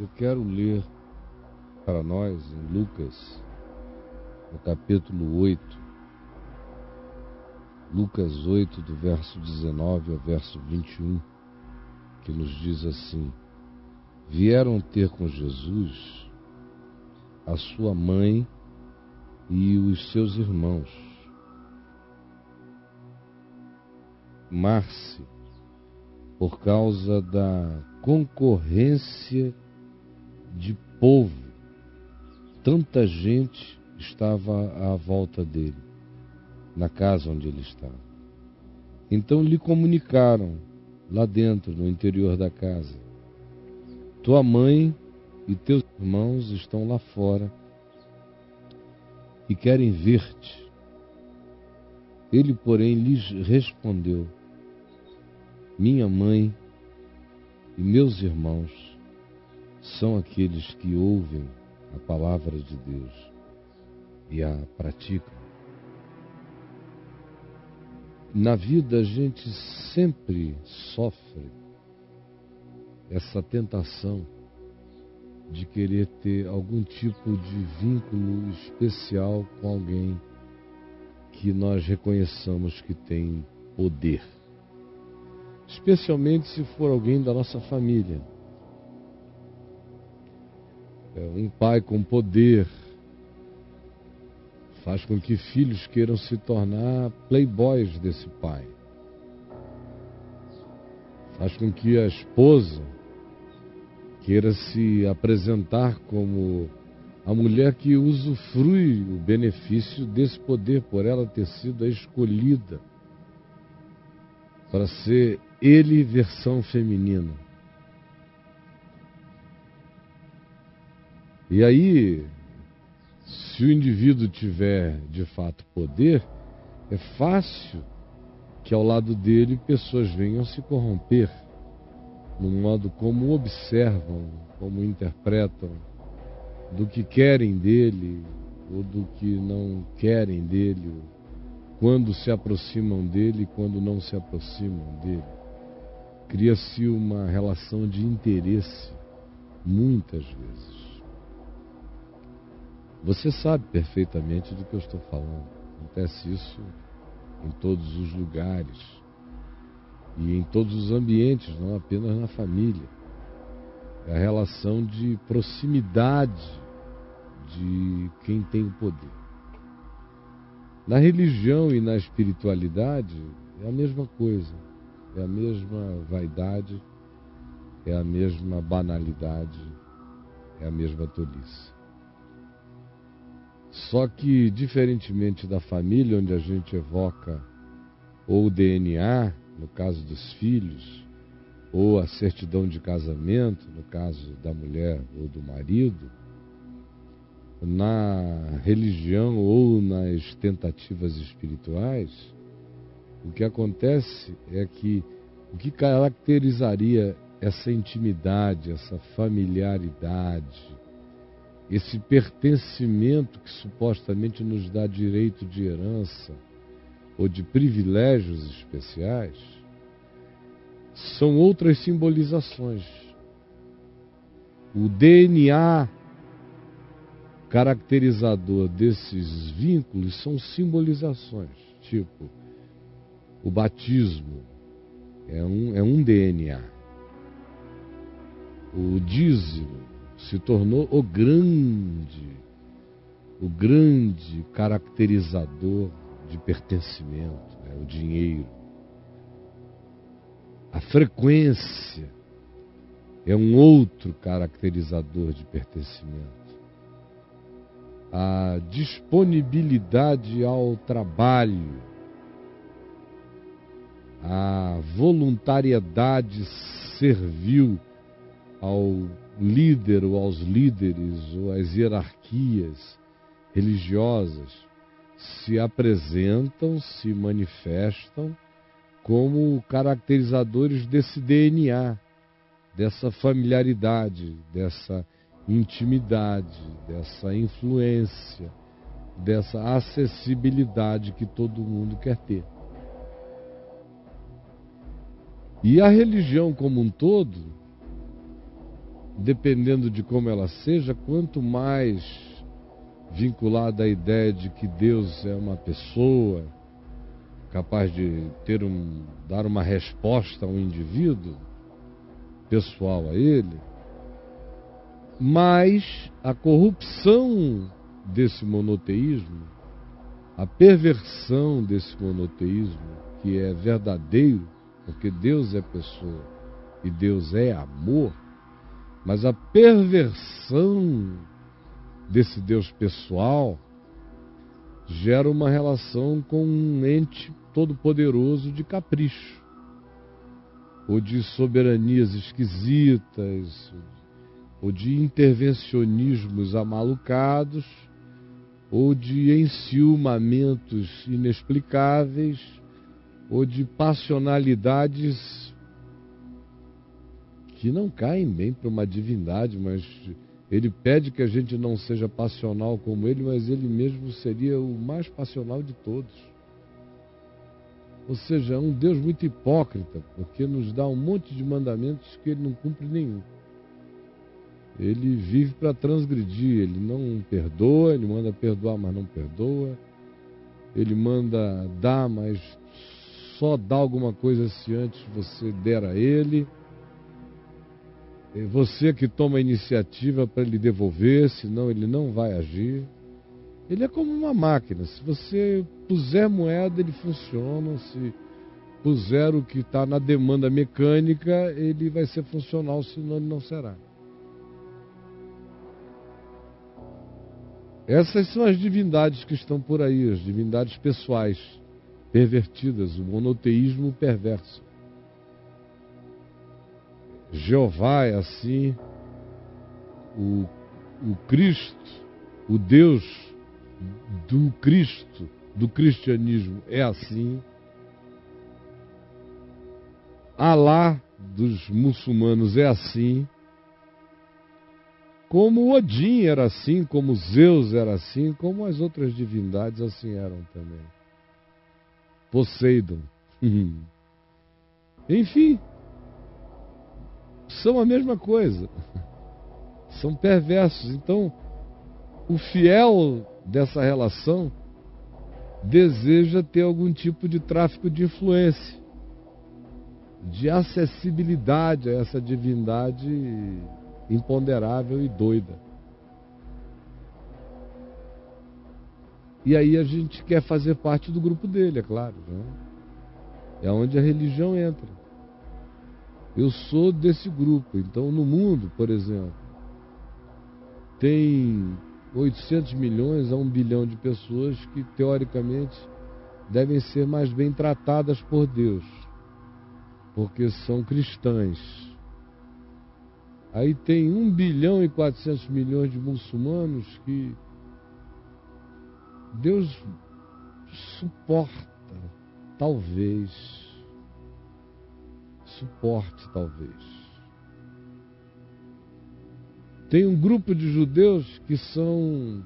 Eu quero ler para nós em Lucas, no capítulo 8, Lucas 8, do verso 19 ao verso 21, que nos diz assim: vieram ter com Jesus a sua mãe e os seus irmãos. Marce, por causa da concorrência de povo, tanta gente estava à volta dele, na casa onde ele estava. Então lhe comunicaram, lá dentro, no interior da casa: tua mãe e teus irmãos estão lá fora e querem ver-te. Ele, porém, lhes respondeu: minha mãe e meus irmãos são aqueles que ouvem a palavra de Deus e a praticam. Na vida a gente sempre sofre essa tentação de querer ter algum tipo de vínculo especial com alguém que nós reconheçamos que tem poder. Especialmente se for alguém da nossa família. Um pai com poder faz com que filhos queiram se tornar playboys desse pai. Faz com que a esposa queira se apresentar como a mulher que usufrui o benefício desse poder, por ela ter sido a escolhida para ser ele versão feminina. E aí, se o indivíduo tiver de fato poder, é fácil que ao lado dele pessoas venham se corromper no modo como observam, como interpretam, do que querem dele ou do que não querem dele, quando se aproximam dele e quando não se aproximam dele. Cria-se uma relação de interesse, muitas vezes. Você sabe perfeitamente do que eu estou falando. Acontece isso em todos os lugares e em todos os ambientes, não apenas na família. É a relação de proximidade de quem tem o poder. Na religião e na espiritualidade é a mesma coisa. É a mesma vaidade, é a mesma banalidade, é a mesma tolice. Só que, diferentemente da família, onde a gente evoca ou o DNA, no caso dos filhos, ou a certidão de casamento, no caso da mulher ou do marido, na religião ou nas tentativas espirituais, o que acontece é que o que caracterizaria essa intimidade, essa familiaridade, esse pertencimento que supostamente nos dá direito de herança ou de privilégios especiais, são outras simbolizações. O DNA caracterizador desses vínculos são simbolizações, tipo o batismo é um DNA. O dízimo se tornou o grande caracterizador de pertencimento, né? O dinheiro. A frequência é um outro caracterizador de pertencimento. A disponibilidade ao trabalho, a voluntariedade servil ao líder ou aos líderes ou às hierarquias religiosas se apresentam, se manifestam como caracterizadores desse DNA, dessa familiaridade, dessa intimidade, dessa influência, dessa acessibilidade que todo mundo quer ter. E a religião como um todo dependendo de como ela seja, quanto mais vinculada à ideia de que Deus é uma pessoa capaz de dar uma resposta a um indivíduo pessoal a ele, mais a corrupção desse monoteísmo, a perversão desse monoteísmo, que é verdadeiro, porque Deus é pessoa e Deus é amor, mas a perversão desse Deus pessoal gera uma relação com um ente todo-poderoso de capricho, ou de soberanias esquisitas, ou de intervencionismos amalucados, ou de enciumamentos inexplicáveis, ou de passionalidades que não caem bem para uma divindade, mas ele pede que a gente não seja passional como ele, mas ele mesmo seria o mais passional de todos. Ou seja, é um Deus muito hipócrita, porque nos dá um monte de mandamentos que ele não cumpre nenhum. Ele vive para transgredir, ele não perdoa, ele manda perdoar, mas não perdoa. Ele manda dar, mas só dá alguma coisa se antes você der a ele. É você que toma a iniciativa para ele devolver, senão ele não vai agir. Ele é como uma máquina. Se você puser moeda, ele funciona. Se puser o que está na demanda mecânica, ele vai ser funcional, senão ele não será. Essas são as divindades que estão por aí, as divindades pessoais, pervertidas, o monoteísmo perverso. Jeová é assim, o Cristo, o Deus do Cristo, do cristianismo é assim, Alá dos muçulmanos é assim, como Odin era assim, como Zeus era assim, como as outras divindades assim eram também. Poseidon. Enfim, são a mesma coisa. São perversos. Então, o fiel dessa relação deseja ter algum tipo de tráfico de influência, de acessibilidade a essa divindade imponderável e doida. E aí a gente quer fazer parte do grupo dele, é claro, né? É onde a religião entra. Eu sou desse grupo. Então, no mundo, por exemplo, tem 800 milhões a 1 bilhão de pessoas que, teoricamente, devem ser mais bem tratadas por Deus, porque são cristãs. Aí tem 1 bilhão e 400 milhões de muçulmanos que Deus suporta, talvez. Tem um grupo de judeus que são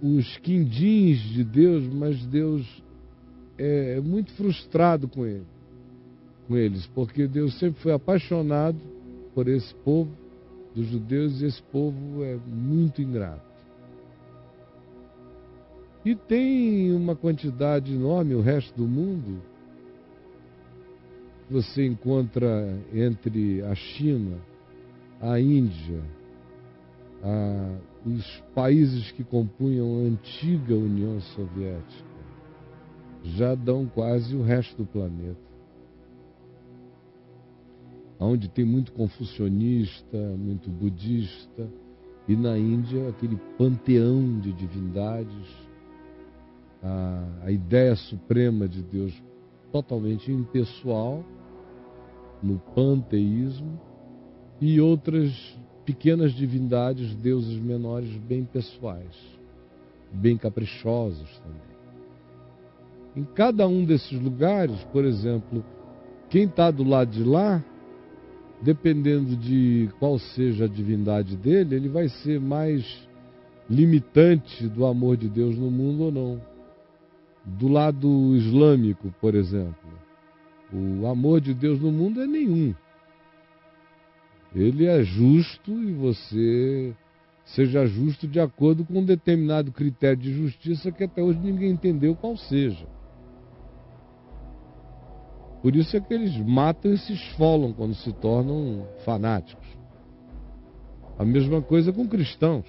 os quindins de Deus, mas Deus é muito frustrado com eles, porque Deus sempre foi apaixonado por esse povo dos judeus e esse povo é muito ingrato. E tem uma quantidade enorme, o resto do mundo, que você encontra entre a China, a Índia, os países que compunham a antiga União Soviética, já dão quase o resto do planeta. Onde tem muito confucionista, muito budista, e na Índia aquele panteão de divindades, a ideia suprema de Deus totalmente impessoal, no panteísmo, e outras pequenas divindades, deuses menores, bem pessoais, bem caprichosos também. Em cada um desses lugares, por exemplo, quem está do lado de lá, dependendo de qual seja a divindade dele, ele vai ser mais limitante do amor de Deus no mundo ou não. Do lado islâmico, por exemplo, o amor de Deus no mundo é nenhum. Ele é justo e você seja justo de acordo com um determinado critério de justiça que até hoje ninguém entendeu qual seja. Por isso é que eles matam e se esfolam quando se tornam fanáticos. A mesma coisa com cristãos.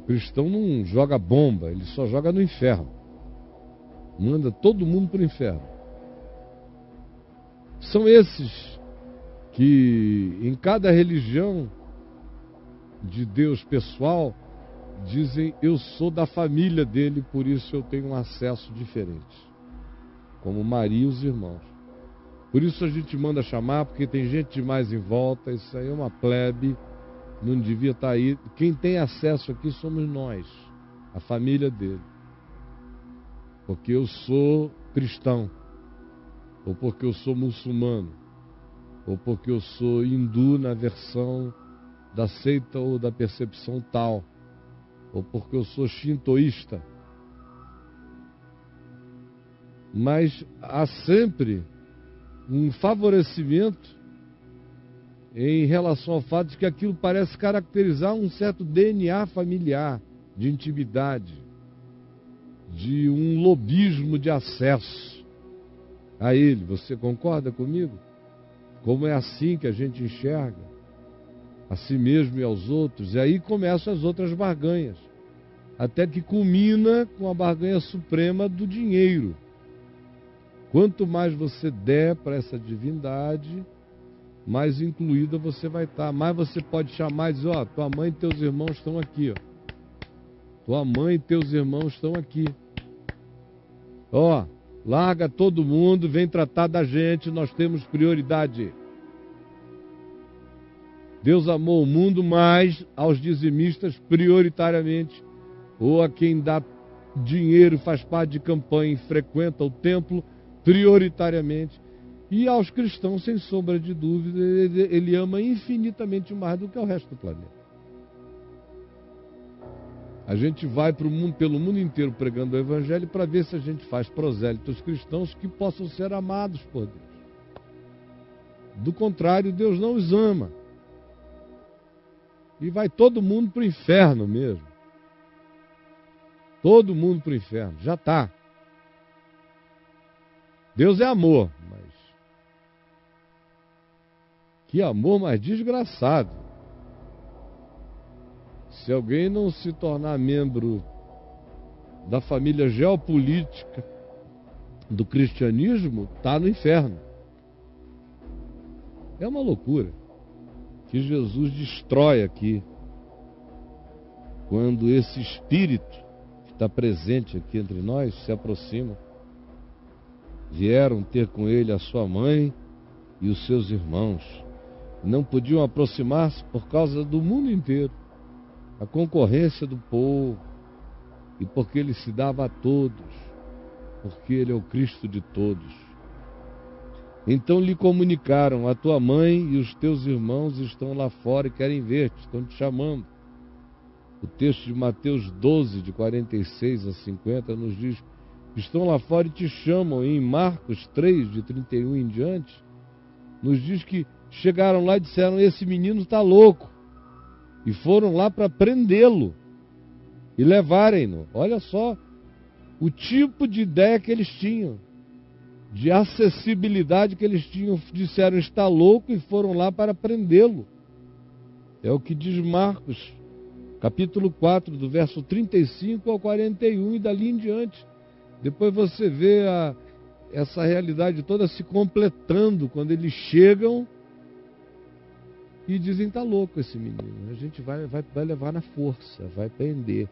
O cristão não joga bomba, ele só joga no inferno. Manda todo mundo para o inferno. São esses que em cada religião de Deus pessoal dizem: eu sou da família dele, por isso eu tenho um acesso diferente, como Maria e os irmãos. Por isso a gente manda chamar, porque tem gente demais em volta. Isso aí é uma plebe, não devia estar aí. Quem tem acesso aqui somos nós, a família dele, porque eu sou cristão, ou porque eu sou muçulmano, ou porque eu sou hindu na versão da seita ou da percepção tal, ou porque eu sou shintoísta. Mas há sempre um favorecimento em relação ao fato de que aquilo parece caracterizar um certo DNA familiar, de intimidade, de um lobismo de acesso a ele. Você concorda comigo? Como é assim que a gente enxerga a si mesmo e aos outros? E aí começam as outras barganhas, até que culmina com a barganha suprema do dinheiro. Quanto mais você der para essa divindade, mais incluída você vai estar. Mais você pode chamar e dizer: ó, tua mãe e teus irmãos estão aqui, ó. Tua mãe e teus irmãos estão aqui. Ó, larga todo mundo, vem tratar da gente, nós temos prioridade. Deus amou o mundo mais aos dizimistas prioritariamente, ou a quem dá dinheiro, faz parte de campanha e frequenta o templo prioritariamente. E aos cristãos, sem sombra de dúvida, ele ama infinitamente mais do que o resto do planeta. A gente vai pelo mundo inteiro pregando o Evangelho para ver se a gente faz prosélitos cristãos que possam ser amados por Deus. Do contrário, Deus não os ama. E vai todo mundo para o inferno mesmo. Todo mundo para o inferno. Já está. Deus é amor, mas que amor mais desgraçado. Se alguém não se tornar membro da família geopolítica do cristianismo, está no inferno. É uma loucura que Jesus destrói aqui, quando esse espírito que está presente aqui entre nós se aproxima. Vieram ter com ele a sua mãe e os seus irmãos. Não podiam aproximar-se por causa do mundo inteiro, a concorrência do povo, e porque ele se dava a todos, porque ele é o Cristo de todos. Então lhe comunicaram: a tua mãe e os teus irmãos estão lá fora e querem ver-te, estão te chamando. O texto de Mateus 12, de 46 a 50, nos diz: estão lá fora e te chamam. E em Marcos 3, de 31 em diante, nos diz que chegaram lá e disseram: esse menino está louco. E foram lá para prendê-lo e levarem-no. Olha só o tipo de ideia que eles tinham, de acessibilidade que eles tinham. Disseram: está louco, e foram lá para prendê-lo. É o que diz Marcos, capítulo 4, do verso 35 ao 41 e dali em diante. Depois você vê essa realidade toda se completando quando eles chegam e dizem: está louco esse menino, a gente vai levar na força, vai prender.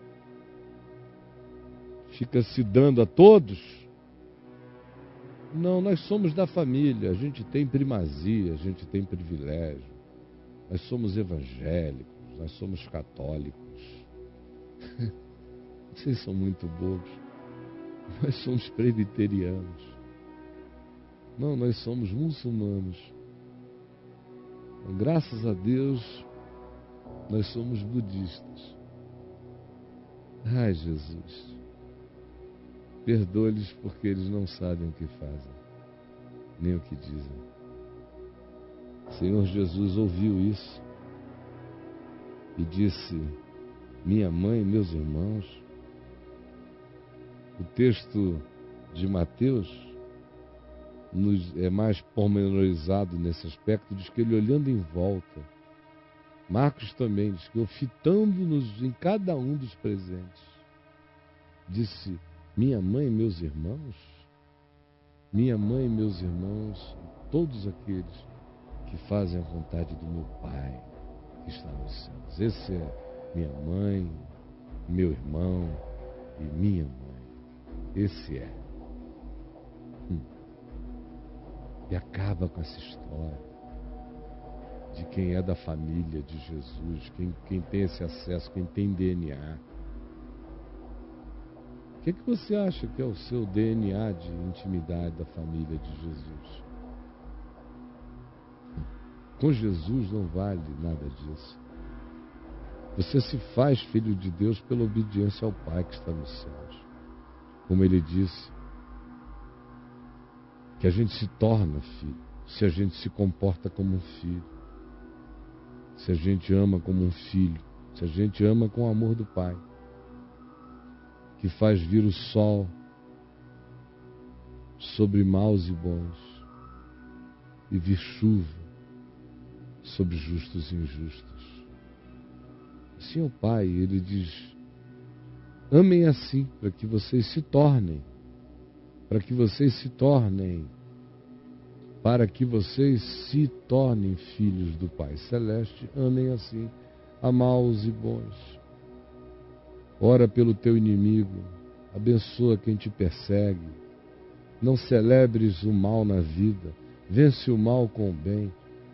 Fica se dando a todos. Não, nós somos da família, a gente tem primazia, a gente tem privilégio. Nós somos evangélicos, nós somos católicos. Vocês são muito bobos. Nós somos presbiterianos. Não, nós somos muçulmanos. Graças a Deus, nós somos budistas. Ai, Jesus, perdoa-lhes porque eles não sabem o que fazem, nem o que dizem. Senhor Jesus ouviu isso e disse: minha mãe e meus irmãos. O texto de Mateus é mais pormenorizado nesse aspecto, diz que ele olhando em volta. Marcos também diz que eu fitando-nos em cada um dos presentes, disse: minha mãe e meus irmãos, minha mãe e meus irmãos, todos aqueles que fazem a vontade do meu Pai que está nos céus. Esse é minha mãe, meu irmão e minha mãe. Esse é. E acaba com essa história de quem é da família de Jesus, quem tem esse acesso, quem tem DNA. O que você acha que é o seu DNA de intimidade da família de Jesus? Com Jesus não vale nada disso. Você se faz filho de Deus pela obediência ao Pai que está nos céus. Como ele disse, que a gente se torna filho, se a gente se comporta como um filho, se a gente ama como um filho, se a gente ama com o amor do Pai, que faz vir o sol sobre maus e bons, e vir chuva sobre justos e injustos. Assim é o Pai, ele diz: amem assim, para que vocês se tornem, para que vocês se tornem filhos do Pai Celeste. Amem assim, a maus e bons. Ora pelo teu inimigo, abençoa quem te persegue. Não celebres o mal na vida, vence o mal com o bem.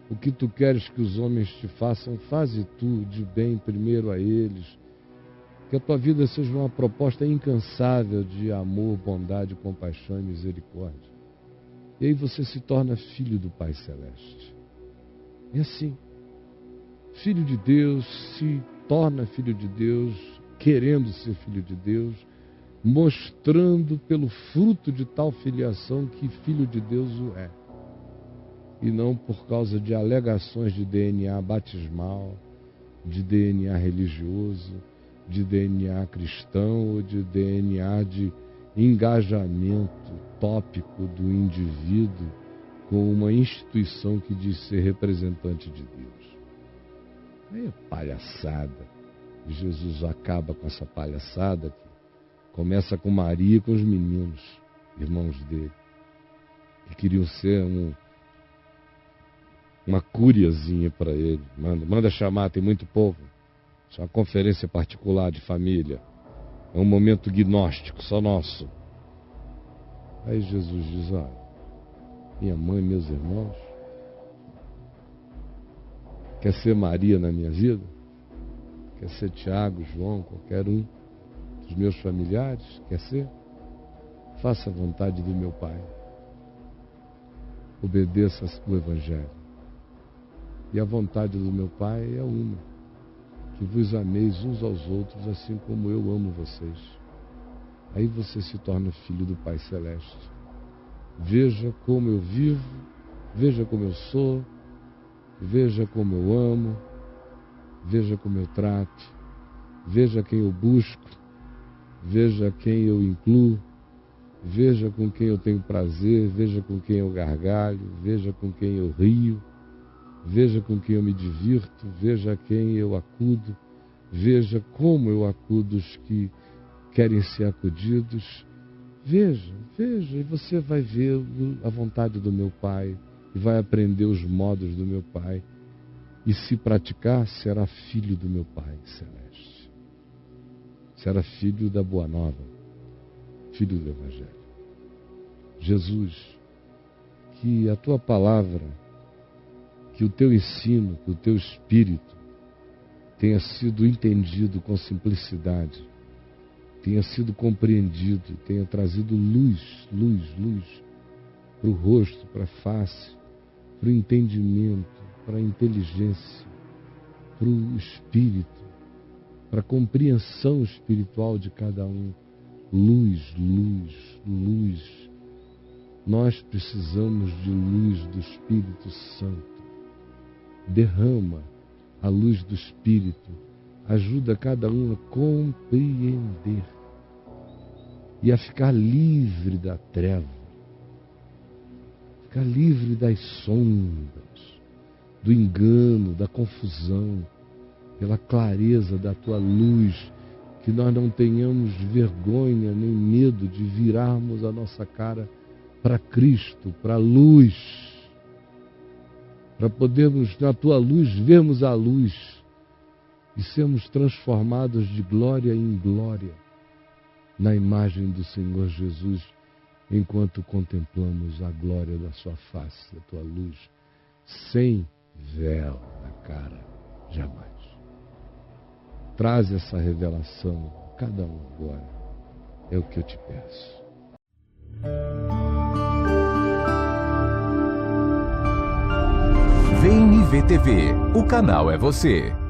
O que tu queres que os homens te façam, faze tu de bem primeiro a eles. Que a tua vida seja uma proposta incansável de amor, bondade, compaixão e misericórdia. E aí você se torna filho do Pai Celeste. É assim. Filho de Deus se torna filho de Deus, querendo ser filho de Deus, mostrando pelo fruto de tal filiação que filho de Deus o é. E não por causa de alegações de DNA batismal, de DNA religioso, de DNA cristão ou de DNA de engajamento tópico do indivíduo com uma instituição que diz ser representante de Deus. Aí é palhaçada. E Jesus acaba com essa palhaçada que começa com Maria e com os meninos, irmãos dele, que queriam ser uma curiazinha para ele. Manda chamar, tem muito povo. Isso é uma conferência particular de família. É um momento gnóstico, só nosso. Aí Jesus diz: olha, minha mãe, meus irmãos, quer ser Maria na minha vida? Quer ser Tiago, João, qualquer um dos meus familiares? Quer ser? Faça a vontade do meu Pai. Obedeça o Evangelho. E a vontade do meu Pai é uma: que vos ameis uns aos outros assim como eu amo vocês. Aí você se torna filho do Pai Celeste. Veja como eu vivo, veja como eu sou, veja como eu amo, veja como eu trato, veja quem eu busco, veja quem eu incluo, veja com quem eu tenho prazer, veja com quem eu gargalho, veja com quem eu rio, veja com quem eu me divirto, veja a quem eu acudo, veja como eu acudo os que querem ser acudidos. Veja, e você vai ver a vontade do meu Pai e vai aprender os modos do meu Pai. E se praticar, será filho do meu Pai Celeste. Será filho da Boa Nova, filho do Evangelho. Jesus, que a tua palavra, que o teu ensino, que o teu espírito tenha sido entendido com simplicidade, tenha sido compreendido, tenha trazido luz para o rosto, para a face, para o entendimento, para a inteligência, para o espírito, para a compreensão espiritual de cada um. Luz. Nós precisamos de luz do Espírito Santo. derrama a luz do Espírito, ajuda cada um a compreender e a ficar livre da treva, ficar livre das sombras, do engano, da confusão, pela clareza da tua luz, que nós não tenhamos vergonha nem medo de virarmos a nossa cara para Cristo, para a luz, para podermos, na tua luz, vermos a luz e sermos transformados de glória em glória na imagem do Senhor Jesus, enquanto contemplamos a glória da sua face, da tua luz, sem véu na cara, jamais. Traz essa revelação a cada um agora, é o que eu te peço. Vem me ver TV, o canal é você.